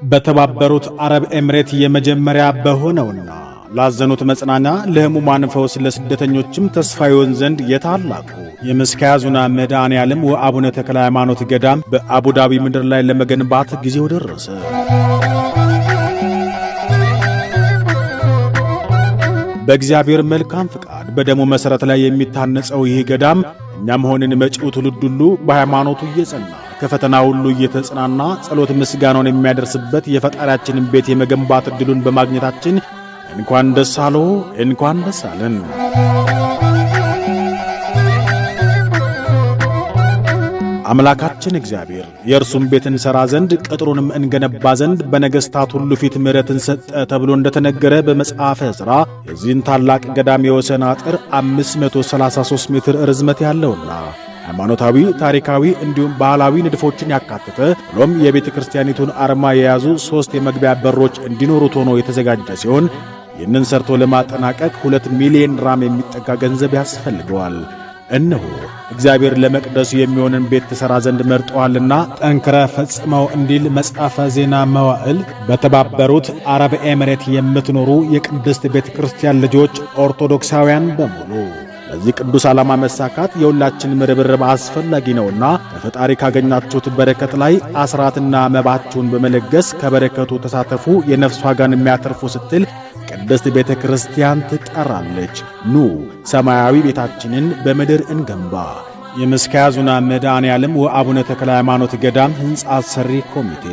በተባበሩት አረብ ኤምሬት የመጀመሪያ በሆነውና ላዘኑት መጽናኛ ለሕሙማን ፈውስ ለስደተኞችም ተስፋ ይሆን ዘንድ የታላቁ የመስቀያ ዙና መድኃኔዓለም ወአቡነ ተክለ ሃይማኖት ገዳም በአቡዳቢ ምድር ላይ ለመገንባት ጊዜው ደረሰ። በእግዚአብሔር መልካም ፍቃድ በደሙ መሠረት ላይ የሚታነጸው ይህ ገዳም እኛም ሆንን መጪው ትውልድ ሁሉ በሃይማኖቱ እየጸና ከፈተና ሁሉ እየተጽናና ጸሎት ምስጋናውን የሚያደርስበት የፈጣሪያችንን ቤት የመገንባት ዕድሉን በማግኘታችን እንኳን ደስ አለው፣ እንኳን ደስ አለን። አምላካችን እግዚአብሔር የእርሱም ቤት እንሠራ ዘንድ ቅጥሩንም እንገነባ ዘንድ በነገሥታት ሁሉ ፊት ምሕረትን ሰጠ ተብሎ እንደተነገረ በመጽሐፈ ዕዝራ የዚህን ታላቅ ገዳም የወሰን አጥር 533 ሜትር ርዝመት ያለውና ሃይማኖታዊ፣ ታሪካዊ እንዲሁም ባህላዊ ንድፎችን ያካተተ ብሎም የቤተ ክርስቲያኒቱን አርማ የያዙ 3 የመግቢያ በሮች እንዲኖሩት ሆኖ የተዘጋጀ ሲሆን ይህንን ሰርቶ ለማጠናቀቅ 2 ሚሊዮን ራም የሚጠጋ ገንዘብ ያስፈልገዋል። እነሆ እግዚአብሔር ለመቅደሱ የሚሆንን ቤት ተሠራ ዘንድ መርጧልና ጠንክረ ፈጽመው እንዲል መጽሐፈ ዜና መዋዕል። በተባበሩት አረብ ኤምሬት የምትኖሩ የቅድስት ቤተ ክርስቲያን ልጆች ኦርቶዶክሳውያን በሙሉ ለዚህ ቅዱስ ዓላማ መሳካት የሁላችንም ርብርብ አስፈላጊ ነውና ከፈጣሪ ካገኛችሁት በረከት ላይ አስራትና መባችሁን በመለገስ ከበረከቱ ተሳተፉ፣ የነፍስ ዋጋን የሚያተርፉ ስትል ቅድስት ቤተ ክርስቲያን ትጠራለች። ኑ ሰማያዊ ቤታችንን በምድር እንገንባ። የመስቀያ ዙና መድኃኔዓለም ወአቡነ ተክለ ሃይማኖት ገዳም ሕንጻ አሰሪ ኮሚቴ